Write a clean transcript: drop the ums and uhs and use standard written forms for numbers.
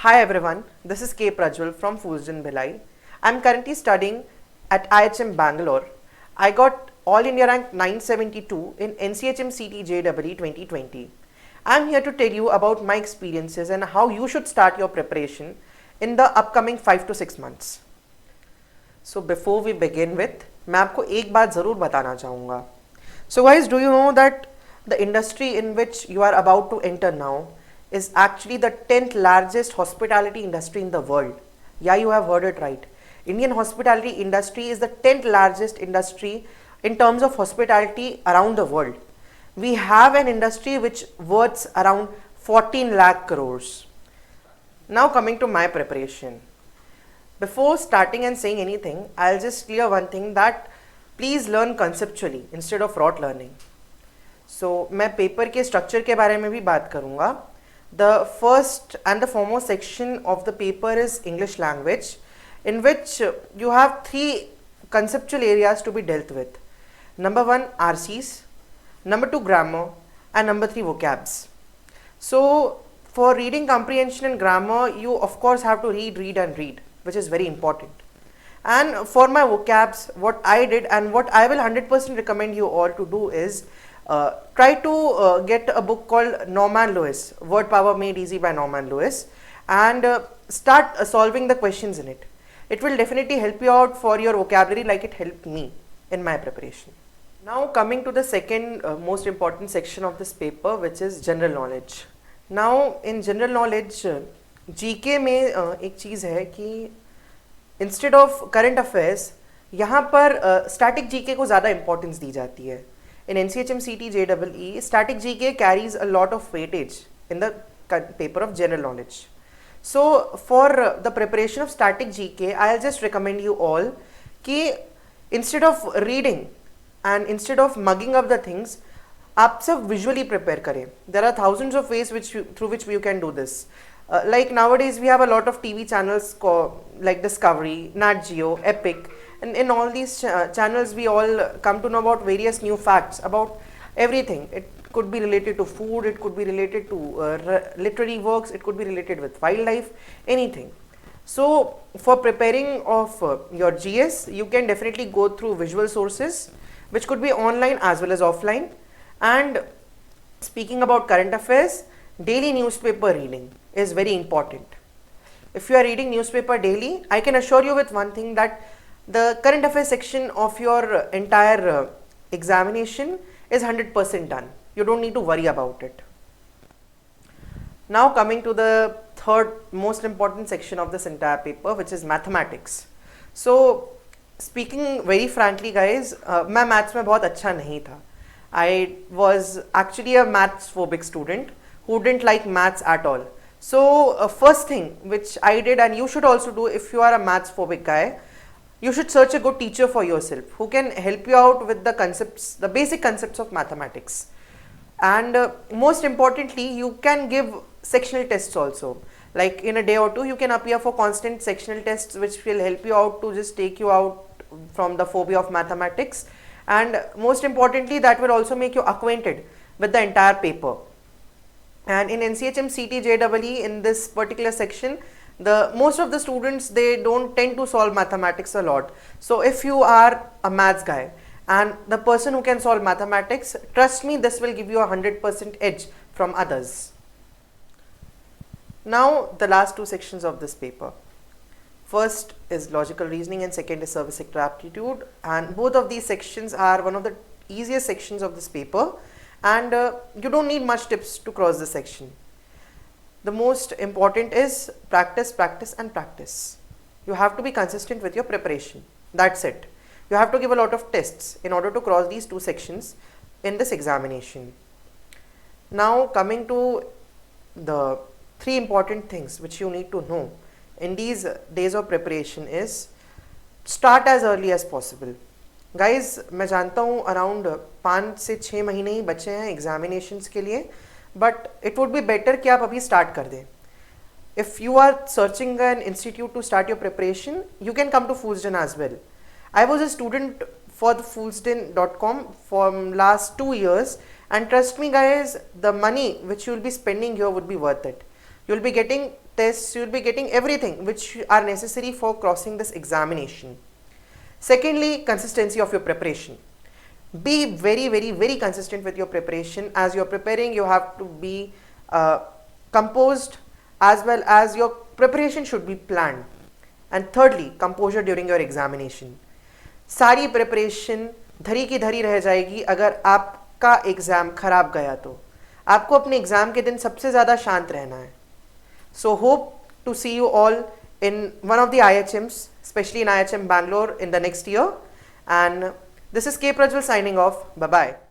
Hi everyone, this is K. Prajwal from Fullerton Bhilai. I am currently studying at IHM Bangalore. I got All India rank 972 in NCHM CT JEE 2020. I am here to tell you about my experiences and how you should start your preparation in the upcoming 5 to 6 months. So before we begin with, मैं आपको एक बात ज़रूर बताना चाहूँगा. So guys, do you know that the industry in which you are about to enter now is actually the 10th largest hospitality industry in the world? Yeah, you have heard it right. Indian hospitality industry is the 10th largest industry in terms of hospitality around the world. We have an industry which worth around 14 lakh crores. Now coming to my preparation. Before starting and saying anything, I'll just clear one thing that please learn conceptually instead of rote learning. So मैं paper के structure के बारे में भी बात करूँगा. The first and the foremost section of the paper is English language, in which you have three conceptual areas to be dealt with. Number one, RCs, number two, grammar, and number three, vocabs. So for reading comprehension and grammar, you of course have to read and read, which is very important. And for my vocabs, what I did and what I will 100% recommend you all to do is try to get a book called Norman Lewis, Word Power Made Easy by Norman Lewis, and start solving the questions in it. It will definitely help you out for your vocabulary like it helped me in my preparation. Now coming to the second most important section of this paper, which is general knowledge. Now in general knowledge, GK में एक चीज़ है कि instead of current affairs यहाँ पर static GK को ज़्यादा importance दी जाती है. In NCHM CT JEE, static GK carries a lot of weightage in the paper of general knowledge. So for the preparation of static GK, I'll just recommend you all कि instead of reading and instead of mugging up the things, आप सब visually prepare करें. There are thousands of ways through which you can do this. Like nowadays we have a lot of TV channels like Discovery, Nat Geo, Epic, and in all these channels we all come to know about various new facts about everything. It could be related to food, it could be related to literary works, it could be related with wildlife, anything. So for preparing of your GS, you can definitely go through visual sources which could be online as well as offline. And speaking about current affairs, daily newspaper reading is very important. If you are reading newspaper daily, I can assure you with one thing that the current affairs section of your entire examination is 100% done. You don't need to worry about it. Now coming to the third most important section of this entire paper, which is mathematics. So speaking very frankly guys, मैं maths में बहुत अच्छा नहीं था. I was actually a maths phobic student who didn't like maths at all. So first thing which I did, and you should also do if you are a maths phobic guy, you should search a good teacher for yourself who can help you out with the concepts, the basic concepts of mathematics. And most importantly, you can give sectional tests also. Like in a day or two, you can appear for constant sectional tests which will help you out to just take you out from the phobia of mathematics. And most importantly, that will also make you acquainted with the entire paper. And in NCHM CT JEE, in this particular section, most of the students, they don't tend to solve mathematics a lot. So if you are a maths guy and the person who can solve mathematics, trust me, this will give you a 100% edge from others. Now the last two sections of this paper. First is logical reasoning and second is service sector aptitude, and both of these sections are one of the easiest sections of this paper, and you don't need much tips to cross this section. The most important is practice, practice and practice. You have to be consistent with your preparation. That's it. You have to give a lot of tests in order to cross these two sections in this examination. Now coming to the three important things which you need to know in these days of preparation is start as early as possible. Guys, मैं जानता हूँ around 5 से 6 महीने ही बचे हैं examinations के लिए, but it would be better कि आप अभी start कर दें. If you are searching an institute to start your preparation, you can come to Fullerton as well. I was a student for the Fullerton.com for last 2 years, and trust me guys, the money which you will be spending here would be worth it. You will be getting tests, you will be getting everything which are necessary for crossing this examination. Secondly, consistency of your preparation. Be very, very, very consistent with your preparation. As you're preparing, you have to be composed, as well as your preparation should be planned. And thirdly, composure during your examination. सारी preparation धरी की धरी रह जाएगी अगर आपका exam खराब गया तो. आपको अपने एग्ज़ाम के दिन सबसे ज़्यादा शांत रहना है. So hope to see you all in one of the IHMs, especially in IHM Bangalore in the next year. And this is K. Prajwal signing off. Bye-bye.